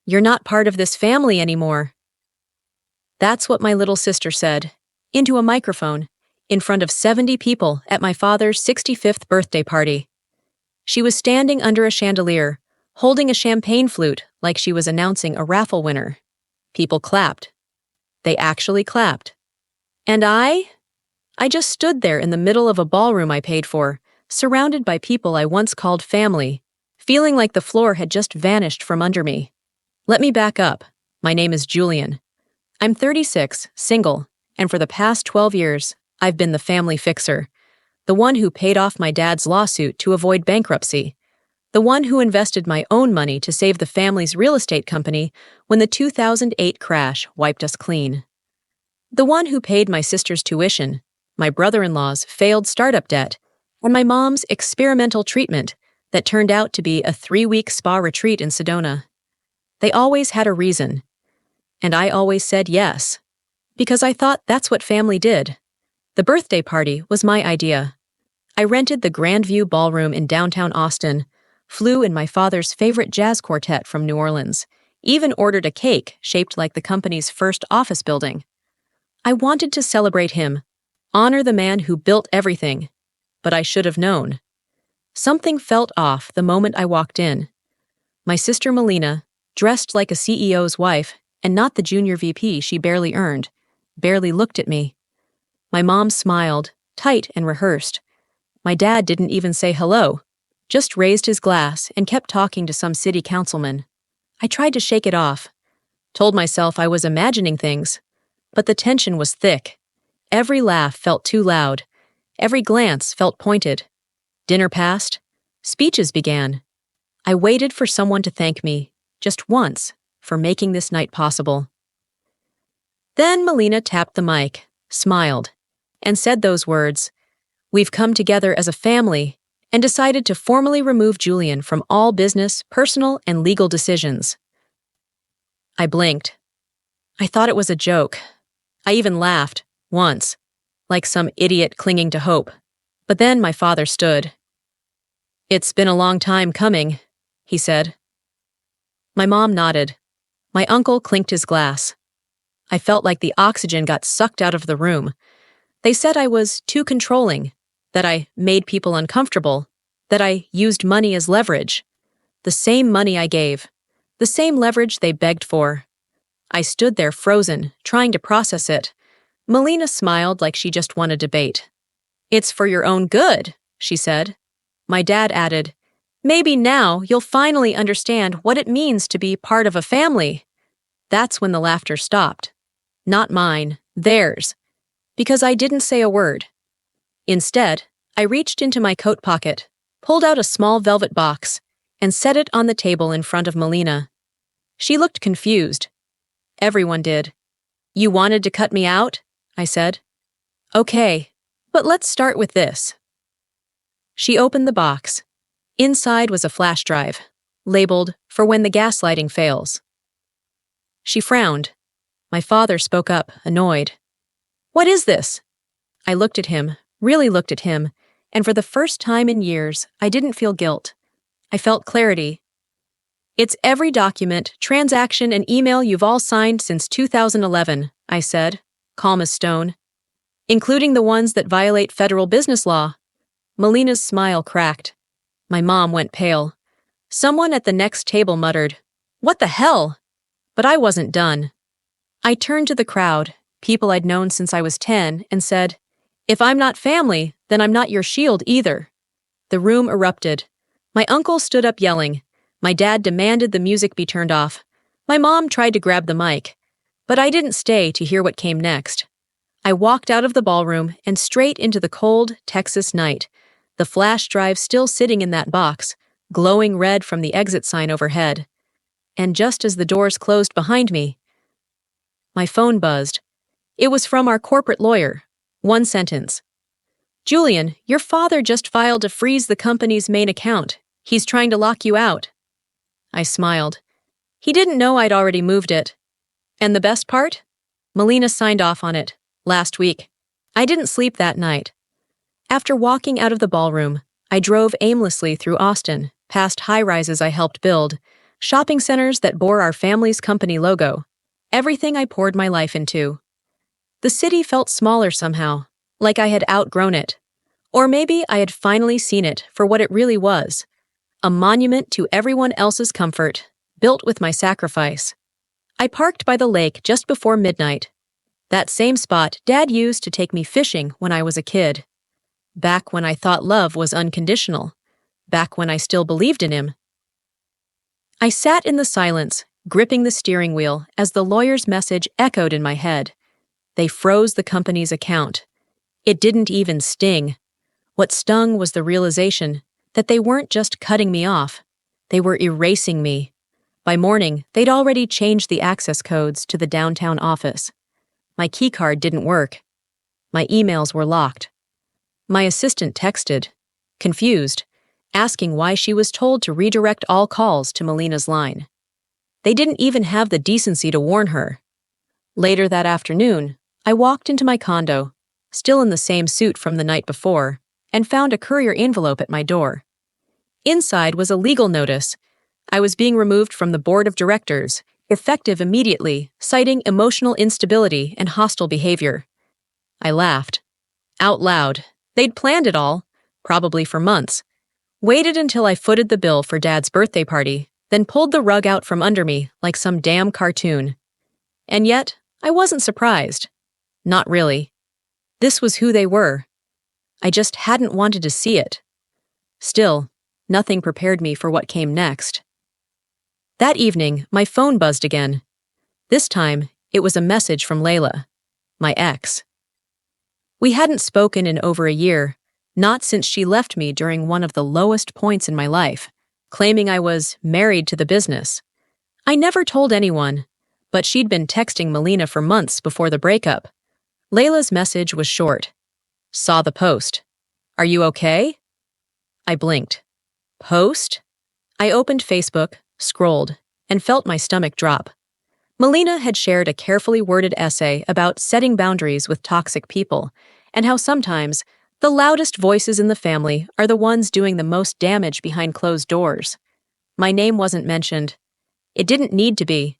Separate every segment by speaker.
Speaker 1: You're not part of this family anymore." That's what my little sister said, into a microphone, in front of 70 people at my father's 65th birthday party. She was standing under a chandelier, holding a champagne flute like she was announcing a raffle winner. People clapped. They actually clapped. And I just stood there in the middle of a ballroom I paid for, surrounded by people I once called family, feeling like the floor had just vanished from under me. Let me back up. My name is Julian. I'm 36, single, and for the past 12 years, I've been the family fixer, the one who paid off my dad's lawsuit to avoid bankruptcy, the one who invested my own money to save the family's real estate company when the 2008 crash wiped us clean, the one who paid my sister's tuition, my brother-in-law's failed startup debt, and my mom's experimental treatment that turned out to be a 3-week spa retreat in Sedona. They always had a reason, and I always said yes, because I thought that's what family did. The birthday party was my idea. I rented the Grandview Ballroom in downtown Austin, flew in my father's favorite jazz quartet from New Orleans, even ordered a cake shaped like the company's first office building. I wanted to celebrate him, honor the man who built everything, but I should have known. Something felt off the moment I walked in. My sister Melina, dressed like a CEO's wife and not the junior VP she barely earned, barely looked at me. My mom smiled, tight and rehearsed. My dad didn't even say hello, just raised his glass and kept talking to some city councilman. I tried to shake it off, told myself I was imagining things, but the tension was thick. Every laugh felt too loud. Every glance felt pointed. Dinner passed. Speeches began. I waited for someone to thank me, just once, for making this night possible. Then Melina tapped the mic, smiled, and said those words, "We've come together as a family," and decided to formally remove Julian from all business, personal, and legal decisions. I blinked. I thought it was a joke. I even laughed, once, like some idiot clinging to hope. But then my father stood. "It's been a long time coming," he said. My mom nodded. My uncle clinked his glass. I felt like the oxygen got sucked out of the room. They said I was too controlling, that I made people uncomfortable, that I used money as leverage. The same money I gave, the same leverage they begged for. I stood there frozen, trying to process it. Melina smiled like she just won a debate. "It's for your own good," she said. My dad added, "Maybe now you'll finally understand what it means to be part of a family." That's when the laughter stopped. Not mine, theirs. Because I didn't say a word. Instead, I reached into my coat pocket, pulled out a small velvet box, and set it on the table in front of Melina. She looked confused. Everyone did. "You wanted to cut me out?" I said. "Okay, but let's start with this." She opened the box. Inside was a flash drive, labeled, "For when the gaslighting fails." She frowned. My father spoke up, annoyed. "What is this?" I looked at him, really looked at him, and for the first time in years, I didn't feel guilt. I felt clarity. "It's every document, transaction, and email you've all signed since 2011, I said, calm as stone. "Including the ones that violate federal business law." Melina's smile cracked. My mom went pale. Someone at the next table muttered, "What the hell?" But I wasn't done. I turned to the crowd, people I'd known since I was 10, and said, "If I'm not family, then I'm not your shield either." The room erupted. My uncle stood up yelling. My dad demanded the music be turned off. My mom tried to grab the mic. But I didn't stay to hear what came next. I walked out of the ballroom and straight into the cold Texas night, the flash drive still sitting in that box, glowing red from the exit sign overhead. And just as the doors closed behind me, my phone buzzed. It was from our corporate lawyer. One sentence. "Julian, your father just filed to freeze the company's main account. He's trying to lock you out." I smiled. He didn't know I'd already moved it. And the best part? Melina signed off on it, last week. I didn't sleep that night. After walking out of the ballroom, I drove aimlessly through Austin, past high-rises I helped build, shopping centers that bore our family's company logo, everything I poured my life into. The city felt smaller somehow, like I had outgrown it. Or maybe I had finally seen it for what it really was, a monument to everyone else's comfort, built with my sacrifice. I parked by the lake just before midnight, that same spot Dad used to take me fishing when I was a kid. Back when I thought love was unconditional. Back when I still believed in him. I sat in the silence, gripping the steering wheel as the lawyer's message echoed in my head. They froze the company's account. It didn't even sting. What stung was the realization that they weren't just cutting me off. They were erasing me. By morning, they'd already changed the access codes to the downtown office. My keycard didn't work. My emails were locked. My assistant texted, confused, asking why she was told to redirect all calls to Melina's line. They didn't even have the decency to warn her. Later that afternoon, I walked into my condo, still in the same suit from the night before, and found a courier envelope at my door. Inside was a legal notice. I was being removed from the board of directors, effective immediately, citing emotional instability and hostile behavior. I laughed. Out loud. They'd planned it all, probably for months. Waited until I footed the bill for Dad's birthday party, then pulled the rug out from under me like some damn cartoon. And yet, I wasn't surprised. Not really. This was who they were. I just hadn't wanted to see it. Still, nothing prepared me for what came next. That evening, my phone buzzed again. This time, it was a message from Layla, my ex. We hadn't spoken in over a year, not since she left me during one of the lowest points in my life, claiming I was married to the business. I never told anyone, but she'd been texting Melina for months before the breakup. Layla's message was short. Saw the post. Are you okay? I blinked. Post? I opened Facebook, scrolled, and felt my stomach drop. Melina had shared a carefully worded essay about setting boundaries with toxic people, and how sometimes the loudest voices in the family are the ones doing the most damage behind closed doors. My name wasn't mentioned. It didn't need to be.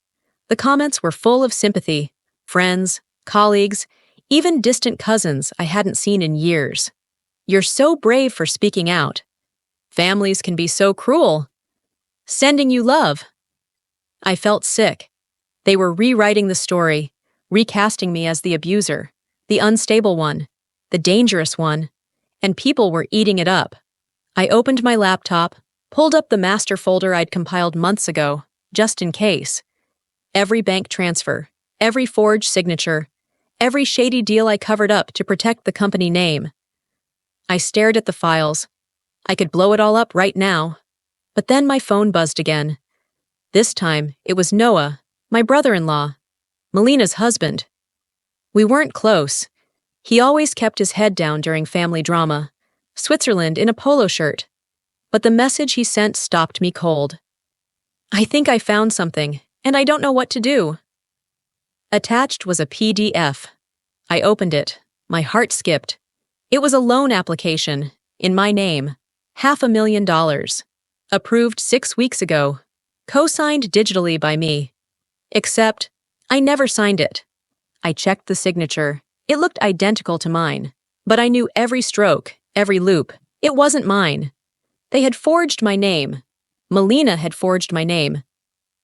Speaker 1: The comments were full of sympathy, friends, colleagues, even distant cousins I hadn't seen in years. You're so brave for speaking out. Families can be so cruel. Sending you love. I felt sick. They were rewriting the story, recasting me as the abuser, the unstable one, the dangerous one, and people were eating it up. I opened my laptop, pulled up the master folder I'd compiled months ago, just in case. Every bank transfer, every forged signature, every shady deal I covered up to protect the company name. I stared at the files. I could blow it all up right now. But then my phone buzzed again. This time, it was Noah, my brother-in-law, Melina's husband. We weren't close. He always kept his head down during family drama, Switzerland in a polo shirt. But the message he sent stopped me cold. I think I found something, and I don't know what to do. Attached was a PDF. I opened it. My heart skipped. It was a loan application, in my name, $500,000. Approved 6 weeks ago, co-signed digitally by me. Except, I never signed it. I checked the signature. It looked identical to mine, but I knew every stroke, every loop. It wasn't mine. They had forged my name. Melina had forged my name.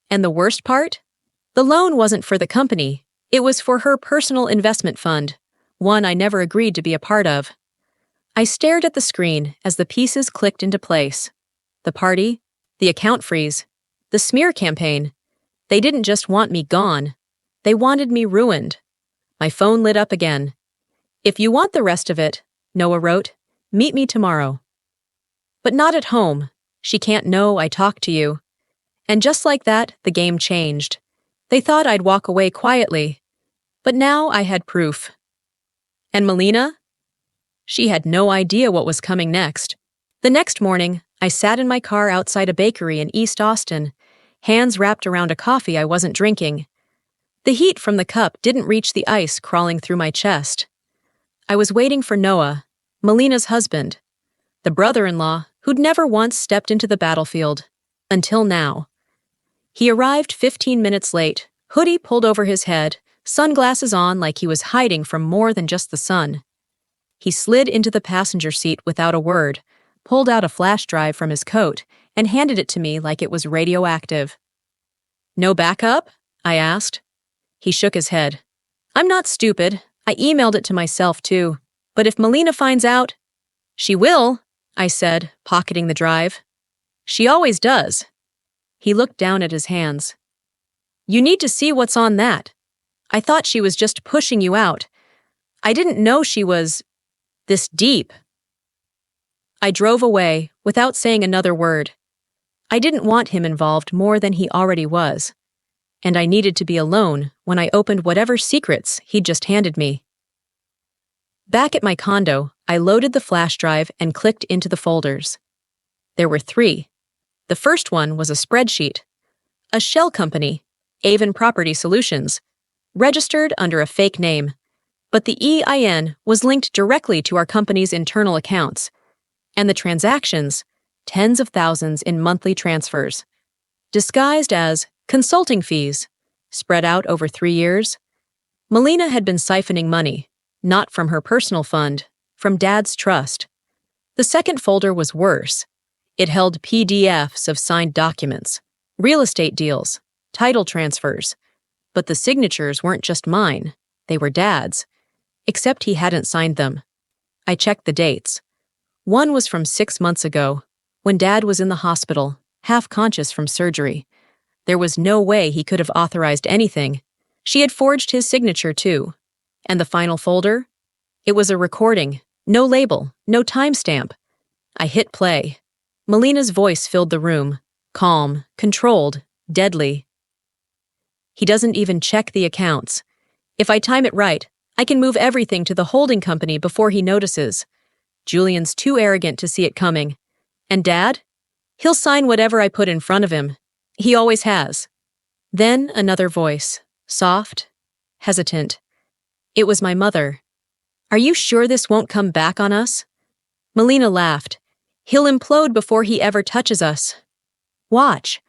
Speaker 1: And the worst part? The loan wasn't for the company. It was for her personal investment fund, one I never agreed to be a part of. I stared at the screen as the pieces clicked into place. The party, the account freeze, the smear campaign. They didn't just want me gone. They wanted me ruined. My phone lit up again. If you want the rest of it, Noah wrote, meet me tomorrow. But not at home. She can't know I talked to you. And just like that, the game changed. They thought I'd walk away quietly. But now I had proof. And Melina? She had no idea what was coming next. The next morning, I sat in my car outside a bakery in East Austin, hands wrapped around a coffee I wasn't drinking. The heat from the cup didn't reach the ice crawling through my chest. I was waiting for Noah, Melina's husband, the brother-in-law who'd never once stepped into the battlefield. Until now. He arrived 15 minutes late, hoodie pulled over his head, sunglasses on like he was hiding from more than just the sun. He slid into the passenger seat without a word, pulled out a flash drive from his coat, and handed it to me like it was radioactive. "No backup?" I asked. He shook his head. "I'm not stupid. I emailed it to myself, too. But if Melina finds out—" "She will," I said, pocketing the drive. "She always does." He looked down at his hands. "You need to see what's on that. I thought she was just pushing you out. I didn't know she was this deep." I drove away without saying another word. I didn't want him involved more than he already was, and I needed to be alone when I opened whatever secrets he'd just handed me. Back at my condo, I loaded the flash drive and clicked into the folders. There were 3. The first one was a spreadsheet. A shell company, Avon Property Solutions, registered under a fake name, but the EIN was linked directly to our company's internal accounts, and the transactions, tens of thousands in monthly transfers, disguised as consulting fees, spread out over 3 years. Melina had been siphoning money, not from her personal fund, from Dad's trust. The second folder was worse. It held PDFs of signed documents, real estate deals, title transfers. But the signatures weren't just mine, they were Dad's. Except he hadn't signed them. I checked the dates. One was from 6 months ago, when Dad was in the hospital, half conscious from surgery. There was no way he could have authorized anything. She had forged his signature, too. And the final folder? It was a recording, no label, no timestamp. I hit play. Melina's voice filled the room, calm, controlled, deadly. "He doesn't even check the accounts. If I time it right, I can move everything to the holding company before he notices. Julian's too arrogant to see it coming. And Dad? He'll sign whatever I put in front of him. He always has." Then another voice, soft, hesitant. It was my mother. "Are you sure this won't come back on us?" Melina laughed. "He'll implode before he ever touches us. Watch.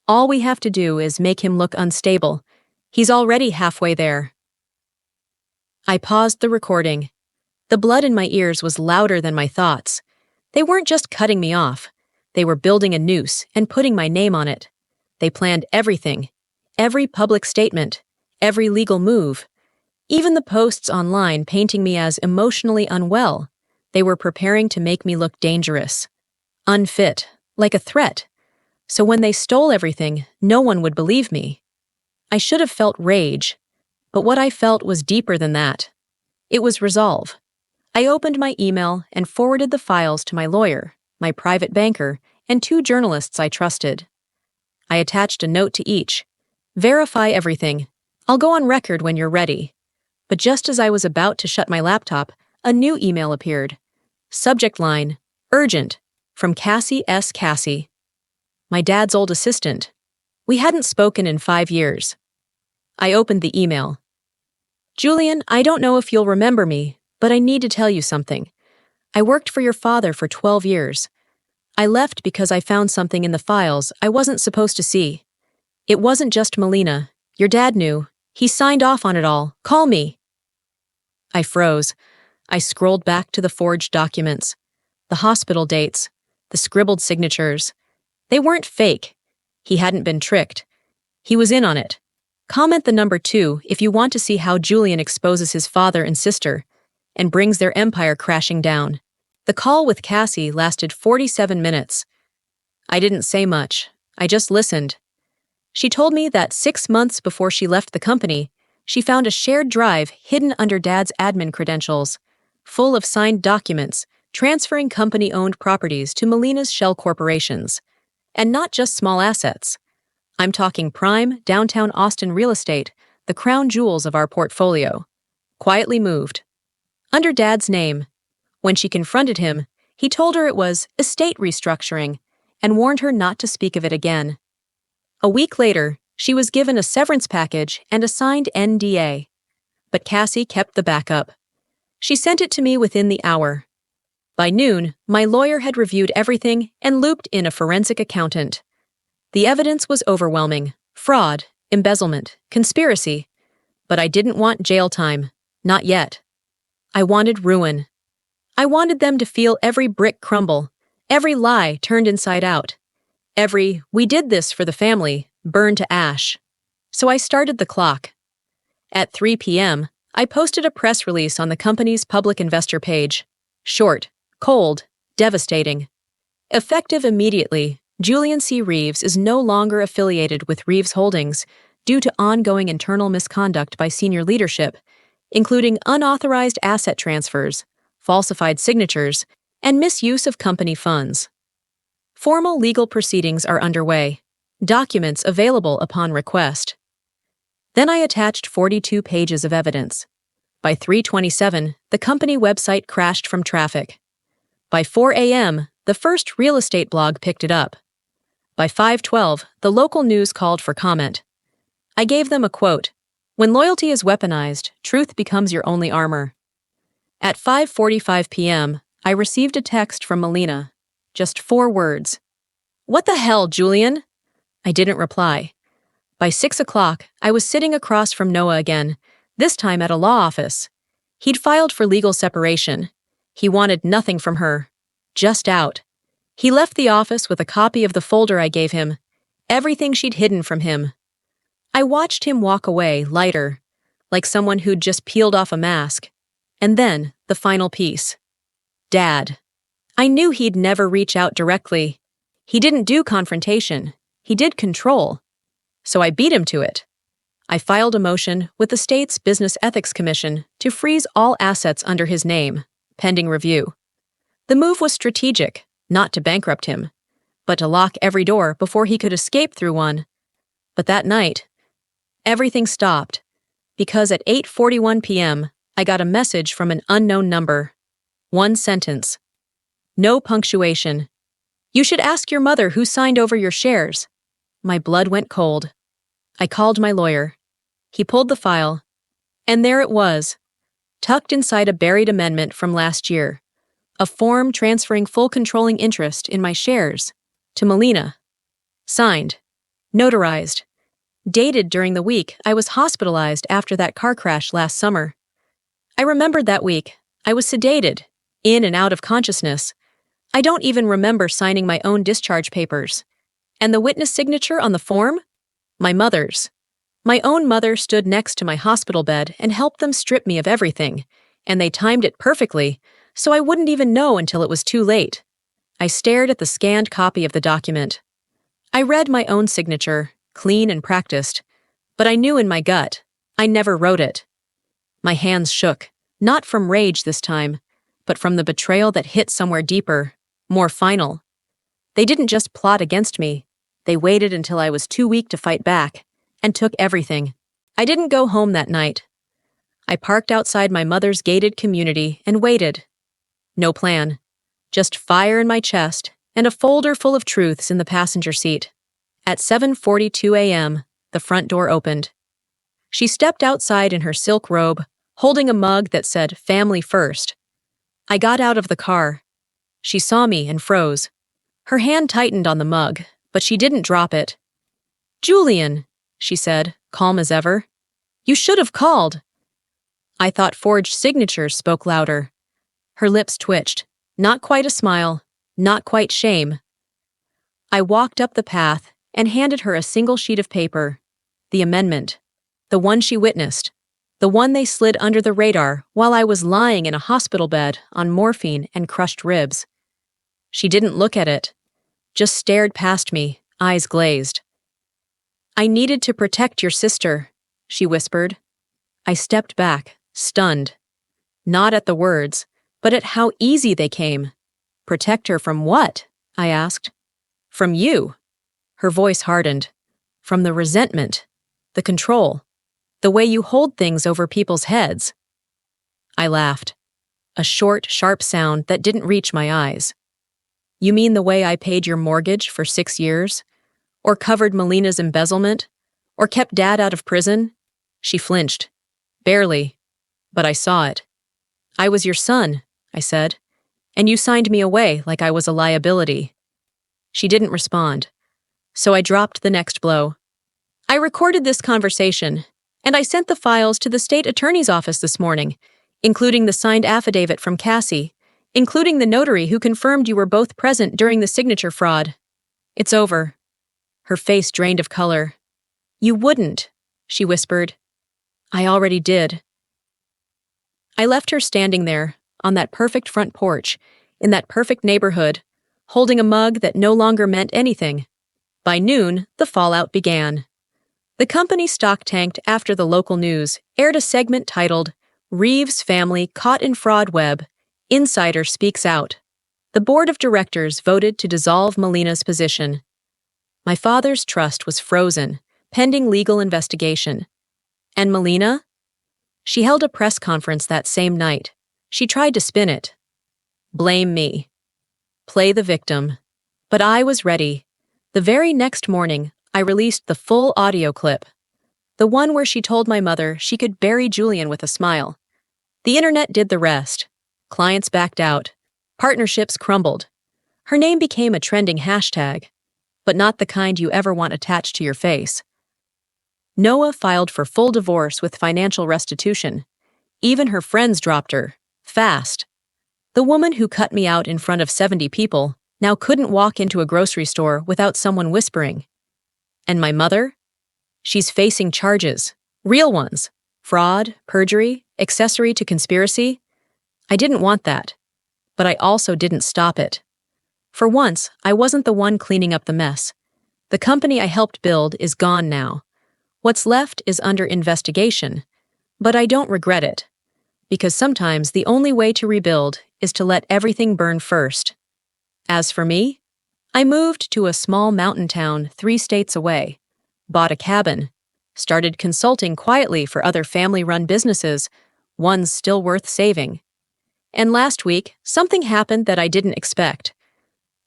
Speaker 1: All we have to do is make him look unstable. He's already halfway there." I paused the recording. The blood in my ears was louder than my thoughts. They weren't just cutting me off. They were building a noose and putting my name on it. They planned everything. Every public statement. Every legal move. Even the posts online painting me as emotionally unwell. They were preparing to make me look dangerous. Unfit. Like a threat. So when they stole everything, no one would believe me. I should have felt rage. But what I felt was deeper than that. It was resolve. I opened my email and forwarded the files to my lawyer, my private banker, and 2 journalists I trusted. I attached a note to each. "Verify everything. I'll go on record when you're ready." But just as I was about to shut my laptop, a new email appeared. Subject line, "Urgent," from Cassie S. Cassie. My dad's old assistant. We hadn't spoken in 5 years. I opened the email. "Julian, I don't know if you'll remember me, but I need to tell you something. I worked for your father for 12 years. I left because I found something in the files I wasn't supposed to see. It wasn't just Melina. Your dad knew. He signed off on it all. Call me." I froze. I scrolled back to the forged documents. The hospital dates. The scribbled signatures. They weren't fake. He hadn't been tricked. He was in on it. Comment the number 2 if you want to see how Julian exposes his father and sister and brings their empire crashing down. The call with Cassie lasted 47 minutes. I didn't say much. I just listened. She told me that 6 months before she left the company, she found a shared drive hidden under Dad's admin credentials, full of signed documents transferring company-owned properties to Melina's shell corporations. And not just small assets. I'm talking prime, downtown Austin real estate, the crown jewels of our portfolio. Quietly moved. Under Dad's name. When she confronted him, he told her it was estate restructuring and warned her not to speak of it again. A week later, she was given a severance package and a signed NDA. But Cassie kept the backup. She sent it to me within the hour. By noon, my lawyer had reviewed everything and looped in a forensic accountant. The evidence was overwhelming: fraud, embezzlement, conspiracy. But I didn't want jail time. Not yet. I wanted ruin. I wanted them to feel every brick crumble, every lie turned inside out, every "we did this for the family" burned to ash. So I started the clock. At 3 p.m., I posted a press release on the company's public investor page. Short, cold, devastating. Effective immediately, Julian C. Reeves is no longer affiliated with Reeves Holdings due to ongoing internal misconduct by senior leadership, including unauthorized asset transfers, falsified signatures, and misuse of company funds. Formal legal proceedings are underway, documents available upon request. Then I attached 42 pages of evidence. By 3:27, the company website crashed from traffic. By 4 a.m., the first real estate blog picked it up. By 5:12, the local news called for comment. I gave them a quote: "When loyalty is weaponized, truth becomes your only armor." At 5:45 p.m., I received a text from Melina. Just 4 words. "What the hell, Julian?" I didn't reply. By 6 o'clock, I was sitting across from Noah again, this time at a law office. He'd filed for legal separation. He wanted nothing from her. Just out. He left the office with a copy of the folder I gave him, everything she'd hidden from him. I watched him walk away, lighter, like someone who'd just peeled off a mask. And then, the final piece. Dad. I knew he'd never reach out directly. He didn't do confrontation. He did control. So I beat him to it. I filed a motion with the state's Business Ethics Commission to freeze all assets under his name, pending review. The move was strategic, not to bankrupt him, but to lock every door before he could escape through one. But that night, everything stopped, because at 8:41 p.m., I got a message from an unknown number. 1 sentence. No punctuation. "You should ask your mother who signed over your shares." My blood went cold. I called my lawyer. He pulled the file, and there it was, tucked inside a buried amendment from last year, a form transferring full controlling interest in my shares to Melina. Signed. Notarized. Dated during the week I was hospitalized after that car crash last summer. I remembered that week. I was sedated, in and out of consciousness. I don't even remember signing my own discharge papers. And the witness signature on the form? My mother's. My own mother stood next to my hospital bed and helped them strip me of everything, and they timed it perfectly, so I wouldn't even know until it was too late. I stared at the scanned copy of the document. I read my own signature, clean and practiced, but I knew in my gut, I never wrote it. My hands shook, not from rage this time, but from the betrayal that hit somewhere deeper, more final. They didn't just plot against me. They waited until I was too weak to fight back, and took everything. I didn't go home that night. I parked outside my mother's gated community and waited. No plan. Just fire in my chest and a folder full of truths in the passenger seat. At 7:42 a.m., the front door opened. She stepped outside in her silk robe, holding a mug that said "Family First." I got out of the car. She saw me and froze. Her hand tightened on the mug, but she didn't drop it. "Julian," she said, calm as ever. "You should have called." I thought forged signatures spoke louder. Her lips twitched. Not quite a smile, not quite shame. I walked up the path and handed her a single sheet of paper. The amendment. The one she witnessed. The one they slid under the radar while I was lying in a hospital bed on morphine and crushed ribs. She didn't look at it. Just stared past me, eyes glazed. "I needed to protect your sister," she whispered. I stepped back, stunned. Not at the words, but at how easy they came. "Protect her from what?" I asked. "From you." Her voice hardened. "From the resentment, the control, the way you hold things over people's heads." I laughed. A short, sharp sound that didn't reach my eyes. "You mean the way I paid your mortgage for 6 years? Or covered Melina's embezzlement? Or kept Dad out of prison?" She flinched. "Barely. But I saw it." "I was your son," I said, "and you signed me away like I was a liability." She didn't respond. So I dropped the next blow. I recorded this conversation, and I sent the files to the state attorney's office this morning, including the signed affidavit from Cassie, including the notary who confirmed you were both present during the signature fraud. It's over. Her face drained of color. You wouldn't, she whispered. I already did. I left her standing there, on that perfect front porch, in that perfect neighborhood, holding a mug that no longer meant anything. By noon, the fallout began. The company stock tanked after the local news aired a segment titled, Reeves Family Caught in Fraud Web, Insider Speaks Out. The board of directors voted to dissolve Melina's position. My father's trust was frozen, pending legal investigation. And Melina? She held a press conference that same night. She tried to spin it. Blame me. Play the victim. But I was ready. The very next morning, I released the full audio clip. The one where she told my mother she could bury Julian with a smile. The internet did the rest. Clients backed out. Partnerships crumbled. Her name became a trending hashtag, but not the kind you ever want attached to your face. Noah filed for full divorce with financial restitution. Even her friends dropped her. Fast. The woman who cut me out in front of 70 people now couldn't walk into a grocery store without someone whispering. And my mother? She's facing charges. Real ones. Fraud, perjury, accessory to conspiracy. I didn't want that. But I also didn't stop it. For once, I wasn't the one cleaning up the mess. The company I helped build is gone now. What's left is under investigation, but I don't regret it. Because sometimes the only way to rebuild is to let everything burn first. As for me, I moved to a small mountain town 3 states away, bought a cabin, started consulting quietly for other family-run businesses, ones still worth saving. And last week, something happened that I didn't expect.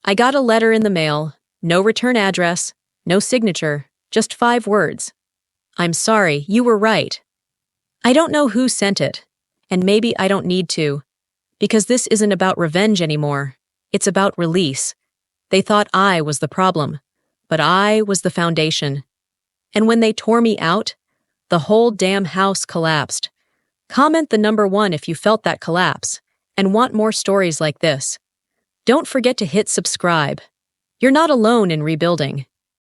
Speaker 1: I got a letter in the mail, no return address, no signature, just 5 words. I'm sorry, you were right. I don't know who sent it, and maybe I don't need to, because this isn't about revenge anymore. It's about release. They thought I was the problem, but I was the foundation. And when they tore me out, the whole damn house collapsed. Comment the number 1 if you felt that collapse, and want more stories like this. Don't forget to hit subscribe. You're not alone in rebuilding.